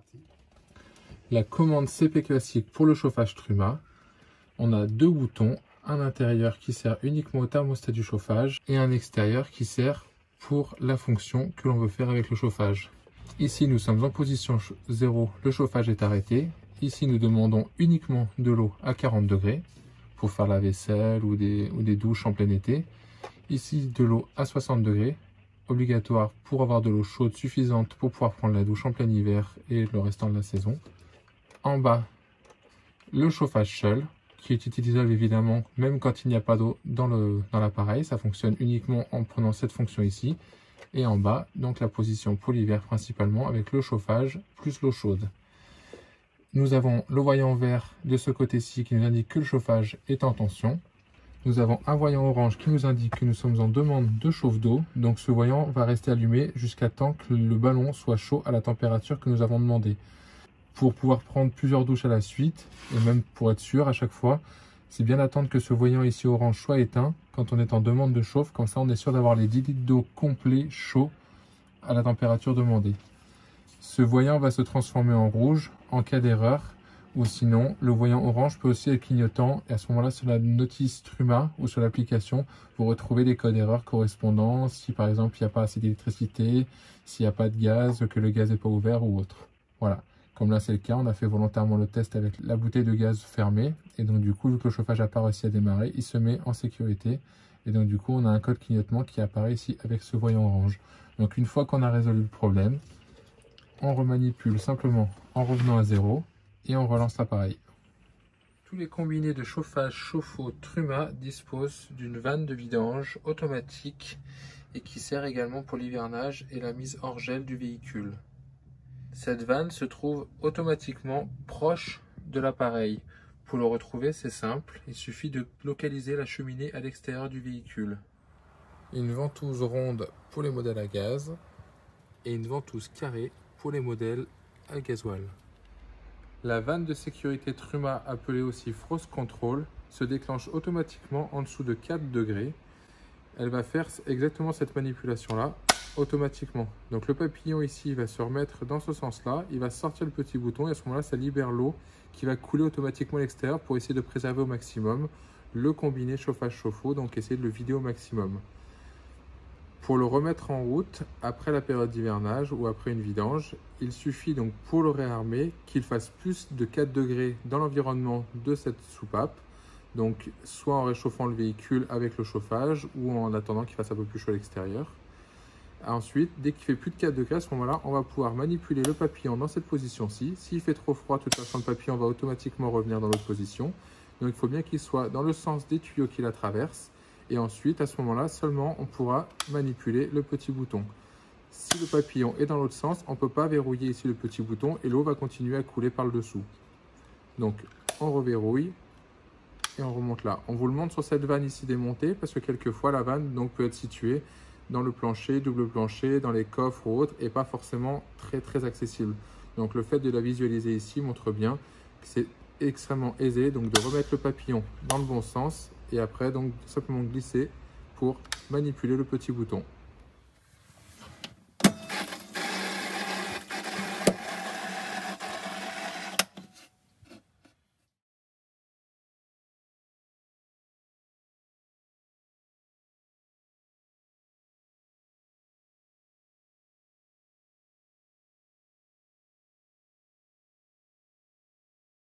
parti. La commande CP classique pour le chauffage Truma. On a deux boutons, un intérieur qui sert uniquement au thermostat du chauffage et un extérieur qui sert pour la fonction que l'on veut faire avec le chauffage. Ici, nous sommes en position 0, le chauffage est arrêté. Ici, nous demandons uniquement de l'eau à 40 degrés pour faire la vaisselle ou des douches en plein été. Ici, de l'eau à 60 degrés, obligatoire pour avoir de l'eau chaude suffisante pour pouvoir prendre la douche en plein hiver et le restant de la saison. En bas, le chauffage seul, qui est utilisable évidemment même quand il n'y a pas d'eau dans l'appareil. Ça fonctionne uniquement en prenant cette fonction ici. Et en bas, donc la position pour l'hiver principalement avec le chauffage plus l'eau chaude. Nous avons le voyant vert de ce côté-ci qui nous indique que le chauffage est en tension. Nous avons un voyant orange qui nous indique que nous sommes en demande de chauffe d'eau. Donc ce voyant va rester allumé jusqu'à temps que le ballon soit chaud à la température que nous avons demandé. Pour pouvoir prendre plusieurs douches à la suite, et même pour être sûr à chaque fois, c'est bien d'attendre que ce voyant ici orange soit éteint quand on est en demande de chauffe. Comme ça, on est sûr d'avoir les 10 litres d'eau complets chauds à la température demandée. Ce voyant va se transformer en rouge en cas d'erreur, ou sinon, le voyant orange peut aussi être clignotant. Et à ce moment-là, sur la notice Truma ou sur l'application, vous retrouvez les codes d'erreur correspondants. Si par exemple, il n'y a pas assez d'électricité, s'il n'y a pas de gaz, que le gaz n'est pas ouvert ou autre. Voilà. Comme là c'est le cas, on a fait volontairement le test avec la bouteille de gaz fermée. Et donc du coup, vu que le chauffage n'a pas réussi à démarrer, il se met en sécurité. Et donc du coup, on a un code clignotement qui apparaît ici avec ce voyant orange. Donc une fois qu'on a résolu le problème, on remanipule simplement en revenant à 0 et on relance l'appareil. Tous les combinés de chauffage chauffe-eau Truma disposent d'une vanne de vidange automatique et qui sert également pour l'hivernage et la mise hors gel du véhicule. Cette vanne se trouve automatiquement proche de l'appareil. Pour le retrouver, c'est simple, il suffit de localiser la cheminée à l'extérieur du véhicule. Une ventouse ronde pour les modèles à gaz et une ventouse carrée pour les modèles à gasoil. La vanne de sécurité Truma, appelée aussi Frost Control, se déclenche automatiquement en dessous de 4 degrés. Elle va faire exactement cette manipulation-là automatiquement. Donc le papillon ici va se remettre dans ce sens-là, il va sortir le petit bouton et à ce moment-là, ça libère l'eau qui va couler automatiquement à l'extérieur pour essayer de préserver au maximum le combiné chauffage-chauffe-eau, donc essayer de le vider au maximum. Pour le remettre en route, après la période d'hivernage ou après une vidange, il suffit donc pour le réarmer qu'il fasse plus de 4 degrés dans l'environnement de cette soupape, donc soit en réchauffant le véhicule avec le chauffage ou en attendant qu'il fasse un peu plus chaud à l'extérieur. Ensuite, dès qu'il fait plus de 4 degrés, à ce moment-là, on va pouvoir manipuler le papillon dans cette position-ci. S'il fait trop froid, de toute façon, le papillon va automatiquement revenir dans l'autre position. Donc, il faut bien qu'il soit dans le sens des tuyaux qui la traversent. Et ensuite, à ce moment-là, seulement, on pourra manipuler le petit bouton. Si le papillon est dans l'autre sens, on ne peut pas verrouiller ici le petit bouton et l'eau va continuer à couler par le dessous. Donc, on reverrouille et on remonte là. On vous le montre sur cette vanne ici démontée parce que quelquefois, la vanne donc, peut être située dans le plancher, double plancher, dans les coffres ou autres, et pas forcément très accessible. Donc le fait de la visualiser ici montre bien que c'est extrêmement aisé donc de remettre le papillon dans le bon sens et après donc simplement glisser pour manipuler le petit bouton.